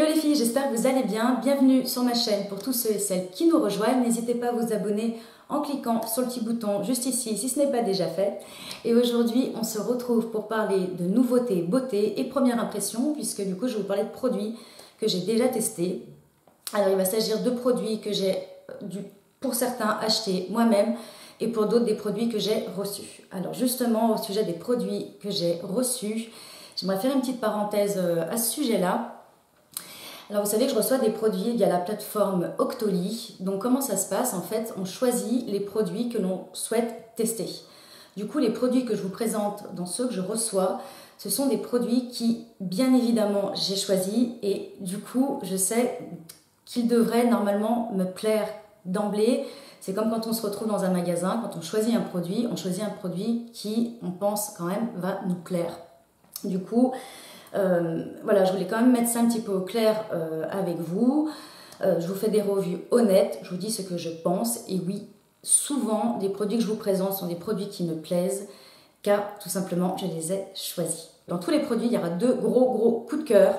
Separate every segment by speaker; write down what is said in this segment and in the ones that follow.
Speaker 1: Hello les filles, j'espère que vous allez bien. Bienvenue sur ma chaîne pour tous ceux et celles qui nous rejoignent. N'hésitez pas à vous abonner en cliquant sur le petit bouton juste ici si ce n'est pas déjà fait. Et aujourd'hui, on se retrouve pour parler de nouveautés, beauté et première impression, puisque du coup, je vais vous parler de produits que j'ai déjà testés. Alors, il va s'agir de produits que j'ai, pour certains, achetés moi-même et pour d'autres, des produits que j'ai reçus. Alors, justement, au sujet des produits que j'ai reçus, j'aimerais faire une petite parenthèse à ce sujet-là. Alors, vous savez que je reçois des produits via la plateforme Octoly. Donc, comment ça se passe? En fait, on choisit les produits que l'on souhaite tester. Du coup, les produits que je vous présente dans ceux que je reçois, ce sont des produits qui, bien évidemment, j'ai choisis et du coup, je sais qu'ils devraient normalement me plaire d'emblée. C'est comme quand on se retrouve dans un magasin, quand on choisit un produit qui, on pense quand même, va nous plaire. Du coup, voilà, je voulais quand même mettre ça un petit peu au clair avec vous. Je vous fais des reviews honnêtes, je vous dis ce que je pense. Et oui, souvent, les produits que je vous présente sont des produits qui me plaisent, car tout simplement, je les ai choisis. Dans tous les produits, il y aura deux gros coups de cœur.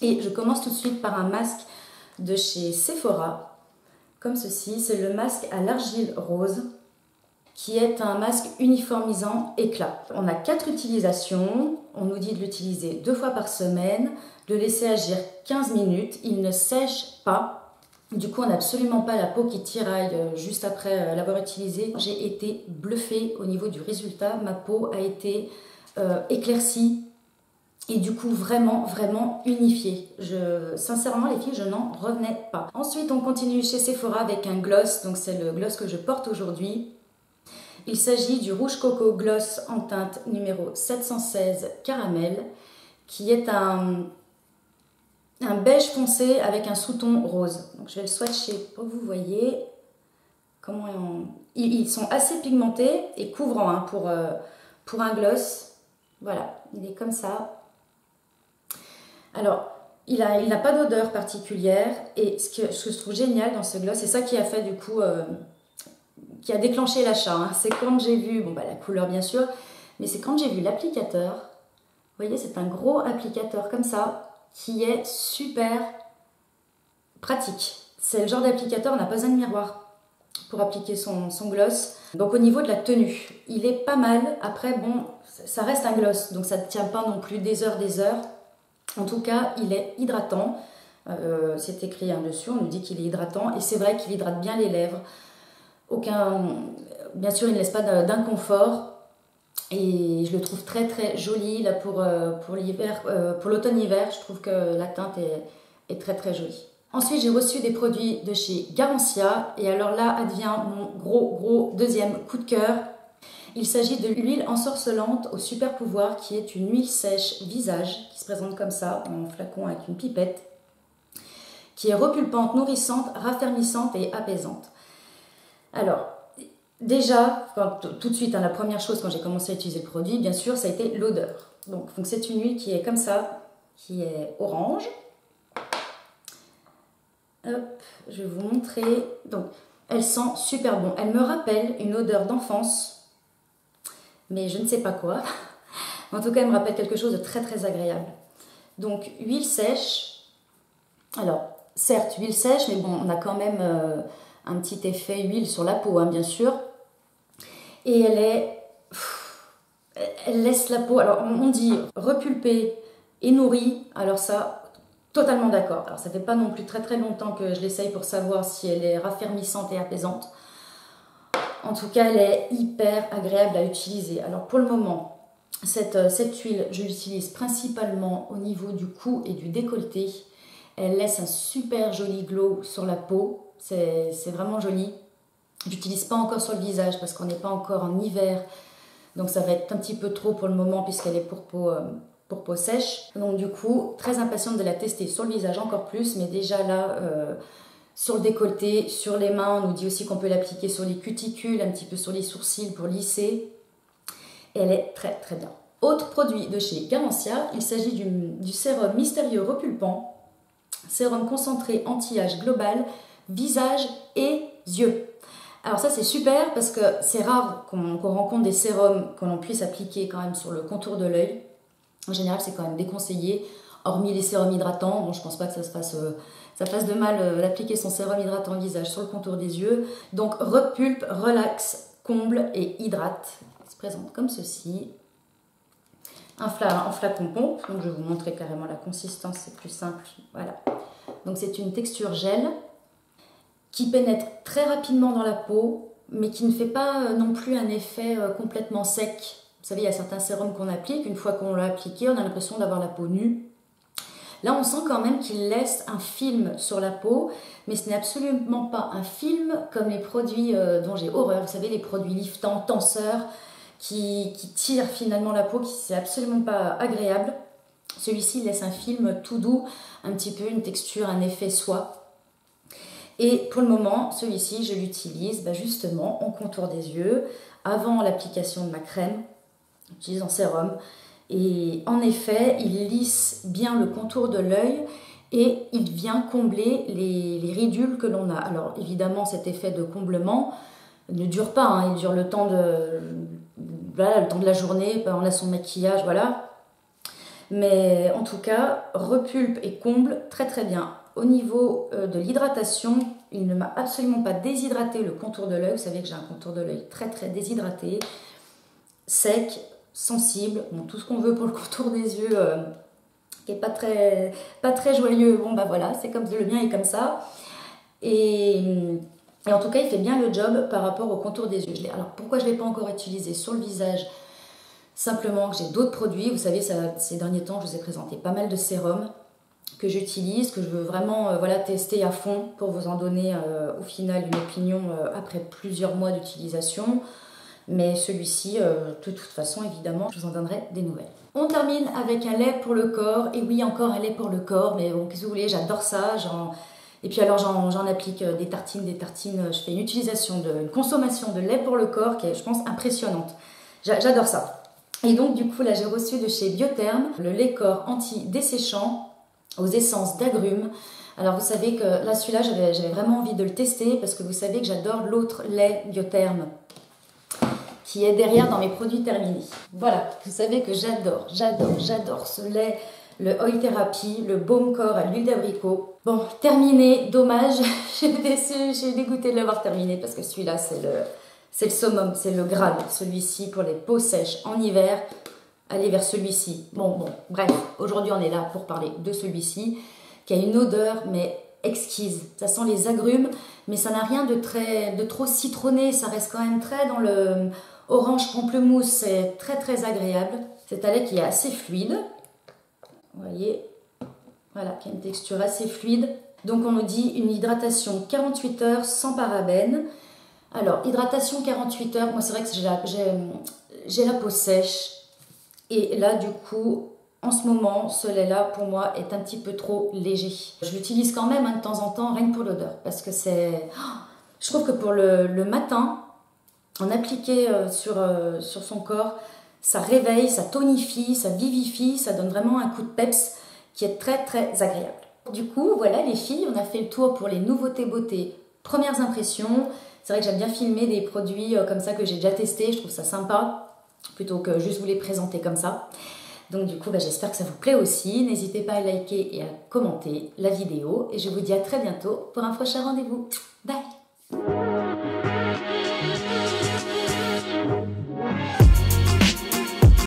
Speaker 1: Et je commence tout de suite par un masque de chez Sephora, comme ceci. C'est le masque à l'argile rose, qui est un masque uniformisant éclat. On a 4 utilisations, on nous dit de l'utiliser 2 fois par semaine, de le laisser agir 15 minutes, il ne sèche pas, du coup on n'a absolument pas la peau qui tiraille juste après l'avoir utilisé. J'ai été bluffée au niveau du résultat, ma peau a été éclaircie et du coup vraiment unifiée. Sincèrement les filles, je n'en revenais pas. Ensuite on continue chez Sephora avec un gloss, donc c'est le gloss que je porte aujourd'hui. Il s'agit du Rouge Coco Gloss en teinte numéro 716 Caramel, qui est un beige foncé avec un sous-ton rose. Donc, je vais le swatcher pour que vous voyez comment ils sont assez pigmentés et couvrants hein, pour un gloss. Voilà, il est comme ça. Alors, il n'a pas d'odeur particulière et ce que je trouve génial dans ce gloss, c'est ça qui a fait du coup... qui a déclenché l'achat, hein. C'est quand j'ai vu, la couleur bien sûr, mais c'est quand j'ai vu l'applicateur. Vous voyez, c'est un gros applicateur comme ça, qui est super pratique. C'est le genre d'applicateur, on n'a pas besoin de miroir pour appliquer son gloss. Donc au niveau de la tenue, il est pas mal. Après, bon, ça reste un gloss, donc ça ne tient pas non plus des heures. En tout cas, il est hydratant. C'est écrit hein, dessus, on nous dit qu'il est hydratant, et c'est vrai qu'il hydrate bien les lèvres. Bien sûr, il ne laisse pas d'inconfort et je le trouve très joli là pour l'hiver, pour l'automne-hiver. Je trouve que la teinte est très jolie. Ensuite, j'ai reçu des produits de chez Garancia et alors là advient mon gros deuxième coup de cœur. Il s'agit de l'huile ensorcelante au super pouvoir qui est une huile sèche visage qui se présente comme ça en flacon avec une pipette, qui est repulpante, nourrissante, raffermissante et apaisante. Alors, déjà, tout de suite, hein, la première chose quand j'ai commencé à utiliser le produit, bien sûr, ça a été l'odeur. Donc c'est une huile qui est comme ça, qui est orange. Hop, je vais vous montrer. Donc, elle sent super bon. Elle me rappelle une odeur d'enfance, mais je ne sais pas quoi. En tout cas, elle me rappelle quelque chose de très agréable. Donc, huile sèche. Alors, certes, huile sèche, mais bon, on a quand même... un petit effet huile sur la peau, hein, bien sûr. Et elle laisse la peau, alors on dit repulpée et nourrie, alors ça, totalement d'accord. Alors ça fait pas non plus très longtemps que je l'essaye pour savoir si elle est raffermissante et apaisante. En tout cas, elle est hyper agréable à utiliser. Alors pour le moment, cette huile, je l'utilise principalement au niveau du cou et du décolleté. Elle laisse un super joli glow sur la peau. C'est vraiment joli. J'utilise pas encore sur le visage parce qu'on n'est pas encore en hiver. Donc ça va être un petit peu trop pour le moment puisqu'elle est pour peau sèche. Donc du coup, très impatiente de la tester sur le visage encore plus. Mais déjà là, sur le décolleté, sur les mains, on nous dit aussi qu'on peut l'appliquer sur les cuticules, un petit peu sur les sourcils pour lisser. Et elle est très bien. Autre produit de chez Garancia, il s'agit du sérum mystérieux repulpant. Sérum concentré anti-âge global, visage et yeux. Alors ça c'est super parce que c'est rare qu'on rencontre des sérums que l'on puisse appliquer quand même sur le contour de l'œil. En général c'est quand même déconseillé, hormis les sérums hydratants. Bon, je pense pas que ça fasse de mal d'appliquer son sérum hydratant visage sur le contour des yeux. Donc repulpe, relaxe, comble et hydrate. Il se présente comme ceci. En flacon pompe, donc je vais vous montrer carrément la consistance, c'est plus simple. Voilà. Donc c'est une texture gel qui pénètre très rapidement dans la peau, mais qui ne fait pas non plus un effet complètement sec. Vous savez, il y a certains sérums qu'on applique, une fois qu'on l'a appliqué, on a l'impression d'avoir la peau nue. Là, on sent quand même qu'il laisse un film sur la peau, mais ce n'est absolument pas un film comme les produits dont j'ai horreur. Vous savez, les produits liftants, tenseurs, qui tirent finalement la peau, qui c'est absolument pas agréable. Celui-ci laisse un film tout doux, un petit peu une texture, un effet soie. Et pour le moment, celui-ci, je l'utilise justement en contour des yeux, avant l'application de ma crème. J'utilise en sérum. Et en effet, il lisse bien le contour de l'œil et il vient combler les ridules que l'on a. Alors évidemment, cet effet de comblement ne dure pas, hein, il dure le temps de la journée, on a son maquillage, voilà. Mais en tout cas, repulpe et comble très très bien. Au niveau de l'hydratation, il ne m'a absolument pas déshydraté le contour de l'œil. Vous savez que j'ai un contour de l'œil très très déshydraté, sec, sensible, bon, tout ce qu'on veut pour le contour des yeux, qui n'est pas très joyeux. Bon voilà, c'est comme le mien est comme ça. Et en tout cas, il fait bien le job par rapport au contour des yeux. Alors pourquoi je ne l'ai pas encore utilisé sur le visage? Simplement que j'ai d'autres produits. Vous savez, ces derniers temps, je vous ai présenté pas mal de sérums que j'utilise, que je veux vraiment tester à fond pour vous en donner au final une opinion après plusieurs mois d'utilisation. Mais celui-ci, de toute façon, évidemment, je vous en donnerai des nouvelles. On termine avec un lait pour le corps. Et oui, encore un lait pour le corps, mais bon, qu'est-ce que vous voulez, j'adore ça. Et puis alors, j'en applique des tartines. Je fais une consommation de lait pour le corps qui est, je pense, impressionnante. J'adore ça. Et donc, du coup, là, j'ai reçu de chez Biotherme le lait corps anti-desséchant aux essences d'agrumes. Alors, vous savez que là, celui-là, j'avais vraiment envie de le tester parce que vous savez que j'adore l'autre lait Biotherme qui est derrière dans mes produits terminés. Voilà, vous savez que j'adore ce lait, le Oil Therapy, le baume corps à l'huile d'abricot. Bon, terminé, dommage, j'ai dégoûté de l'avoir terminé parce que celui-là, c'est le summum, c'est le Graal. Celui-ci pour les peaux sèches en hiver, allez vers celui-ci. Bon, bref, aujourd'hui on est là pour parler de celui-ci qui a une odeur, mais exquise. Ça sent les agrumes, mais ça n'a rien de trop citronné, ça reste quand même très dans le orange pamplemousse, c'est très très agréable. C'est un lait qui est assez fluide, vous voyez, voilà, qui a une texture assez fluide. Donc on nous dit une hydratation 48 heures sans parabènes. Alors, hydratation 48 heures, moi c'est vrai que j'ai la peau sèche, et là du coup, en ce moment, ce lait-là, pour moi, est un petit peu trop léger. Je l'utilise quand même de temps en temps, rien que pour l'odeur, parce que je trouve que pour le matin, en appliquer sur son corps, ça réveille, ça tonifie, ça vivifie, ça donne vraiment un coup de peps qui est très très agréable. Du coup, voilà les filles, on a fait le tour pour les nouveautés beauté, premières impressions. C'est vrai que j'aime bien filmer des produits comme ça que j'ai déjà testés, je trouve ça sympa, plutôt que juste vous les présenter comme ça. Donc du coup, j'espère que ça vous plaît aussi. N'hésitez pas à liker et à commenter la vidéo. Et je vous dis à très bientôt pour un prochain rendez-vous. Bye!